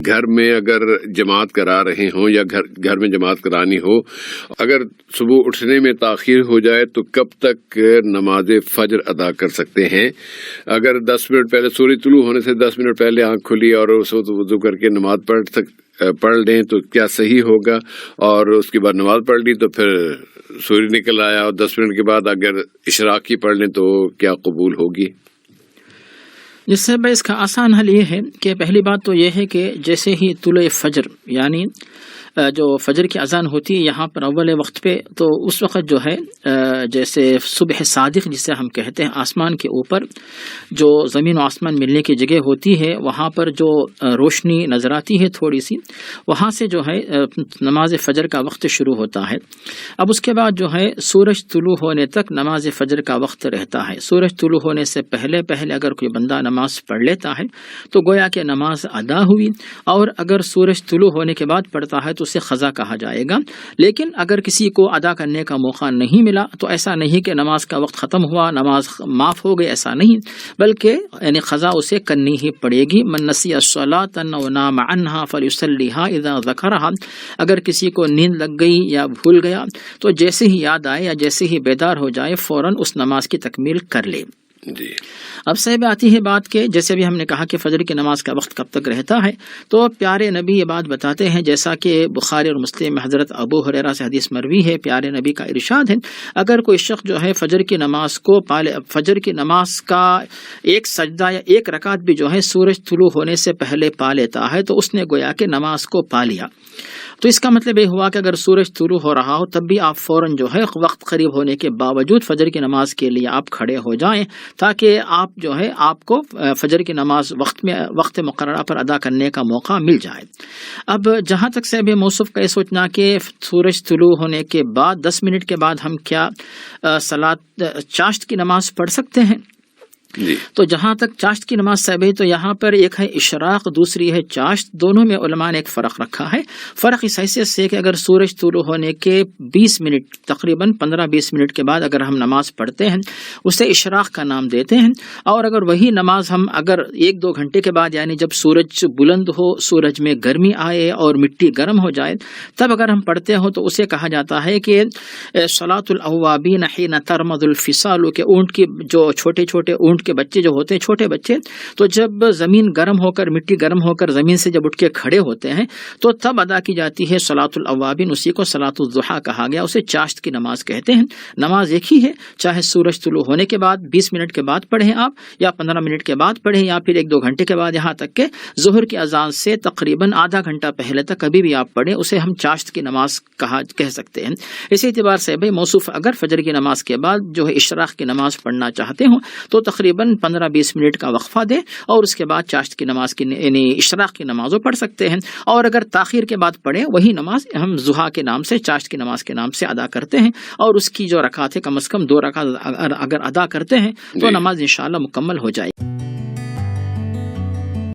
گھر میں اگر جماعت کرا رہے ہوں یا گھر میں جماعت کرانی ہو، اگر صبح اٹھنے میں تاخیر ہو جائے تو کب تک نماز فجر ادا کر سکتے ہیں؟ اگر 10 منٹ پہلے، سورج طلوع ہونے سے 10 منٹ پہلے آنکھ کھلی اور اس وقت وضو کر کے نماز پڑھ لیں تو کیا صحیح ہوگا؟ اور اس کے بعد نماز پڑھ لی تو پھر سورج نکل آیا اور 10 منٹ کے بعد اگر اشراق کی پڑھ لیں تو کیا قبول ہوگی؟ جس سے اس کا آسان حل یہ ہے کہ پہلی بات تو یہ ہے کہ جیسے ہی طلوع فجر یعنی جو فجر کی اذان ہوتی ہے یہاں پر اول وقت پہ، تو اس وقت جو ہے جیسے صبح صادق جسے ہم کہتے ہیں، آسمان کے اوپر جو زمین و آسمان ملنے کی جگہ ہوتی ہے وہاں پر جو روشنی نظر آتی ہے تھوڑی سی، وہاں سے جو ہے نماز فجر کا وقت شروع ہوتا ہے۔ اب اس کے بعد جو ہے سورج طلوع ہونے تک نماز فجر کا وقت رہتا ہے۔ سورج طلوع ہونے سے پہلے اگر کوئی بندہ نماز پڑھ لیتا ہے تو گویا کہ نماز ادا ہوئی، اور اگر سورج طلوع ہونے کے بعد پڑھتا ہے تو اسے قضا کہا جائے گا۔ لیکن اگر کسی کو ادا کرنے کا موقع نہیں ملا تو ایسا نہیں کہ نماز کا وقت ختم ہوا، نماز معاف ہو گئی، ایسا نہیں، بلکہ یعنی قضا اسے کرنی ہی پڑے گی۔ من نسی الصلاۃ او نام عنہا فلیصلیھا اذا ذکرھا، اگر کسی کو نیند لگ گئی یا بھول گیا تو جیسے ہی یاد آئے یا جیسے ہی بیدار ہو جائے فوراً اس نماز کی تکمیل کر لے۔ جی، اب صاحب آتی ہے بات کہ جیسے بھی ہم نے کہا کہ فجر کی نماز کا وقت کب تک رہتا ہے، تو پیارے نبی یہ بات بتاتے ہیں، جیسا کہ بخاری اور مسلم میں حضرت ابو ہریرہ سے حدیث مروی ہے، پیارے نبی کا ارشاد ہے، اگر کوئی شخص جو ہے فجر کی نماز کو پالے، فجر کی نماز کا ایک سجدہ یا ایک رکعت بھی جو ہے سورج طلوع ہونے سے پہلے پا لیتا ہے تو اس نے گویا کہ نماز کو پا لیا۔ تو اس کا مطلب یہ ہوا کہ اگر سورج طلوع ہو رہا ہو تب بھی آپ فوراً جو ہے وقت قریب ہونے کے باوجود فجر کی نماز کے لیے آپ کھڑے ہو جائیں، تاکہ آپ جو ہے آپ کو فجر کی نماز وقت مقررہ پر ادا کرنے کا موقع مل جائے۔ اب جہاں تک سے بھی موصوف کا یہ سوچنا کہ سورج طلوع ہونے کے بعد 10 منٹ کے بعد ہم کیا چاشت کی نماز پڑھ سکتے ہیں؟ جی، تو جہاں تک چاشت کی نماز صاحب ہے تو یہاں پر ایک ہے اشراق، دوسری ہے چاشت، دونوں میں علماء نے ایک فرق رکھا ہے۔ فرق اس حیثیت سے کہ اگر سورج طلوع ہونے کے 20 منٹ تقریباً 15-20 منٹ کے بعد اگر ہم نماز پڑھتے ہیں اسے اشراق کا نام دیتے ہیں، اور اگر وہی نماز ہم اگر 1-2 گھنٹے کے بعد یعنی جب سورج بلند ہو، سورج میں گرمی آئے اور مٹی گرم ہو جائے تب اگر ہم پڑھتے ہوں تو اسے کہا جاتا ہے کہ صلاۃ الاوابین حین ترمد الفصال، کہ اونٹ کی جو چھوٹے چھوٹے اونٹ کے بچے جو ہوتے ہیں، چھوٹے بچے، تو جب زمین گرم ہو کر مٹی گرم ہو کر زمین سے جب اٹھ کے کھڑے ہوتے ہیں تو تب ادا کی جاتی ہے صلاۃ الاوابین، اسی کو صلاۃ الضحیٰ کہا گیا، اسے چاشت کی نماز کہتے ہیں۔ نماز ایک ہی ہے، چاہے سورج طلوع ہونے کے بعد 20 منٹ کے بعد پڑھیں آپ، یا 15 منٹ کے بعد پڑھیں، یا پھر 1-2 گھنٹے کے بعد، یہاں تک کہ ظہر کی اذان سے تقریباً آدھا گھنٹہ پہلے تک کبھی بھی آپ پڑھیں، اسے ہم چاشت کی نماز کہہ سکتے ہیں۔ اسی اعتبار سے بھائی موصوف اگر فجر کی نماز کے بعد جو ہے اشراق کی نماز پڑھنا چاہتے ہوں تو تقریباً 15-20 منٹ کا وقفہ دیں اور اس کے بعد چاشت کی نماز کی یعنی اشراق کی نمازوں پڑھ سکتے ہیں، اور اگر تاخیر کے بعد پڑھیں وہی نماز ہم ضحیٰ کے نام سے، چاشت کی نماز کے نام سے ادا کرتے ہیں، اور اس کی جو رکعت ہے کم از کم 2 رکعت اگر ادا کرتے ہیں تو نماز انشاءاللہ مکمل ہو جائے گی۔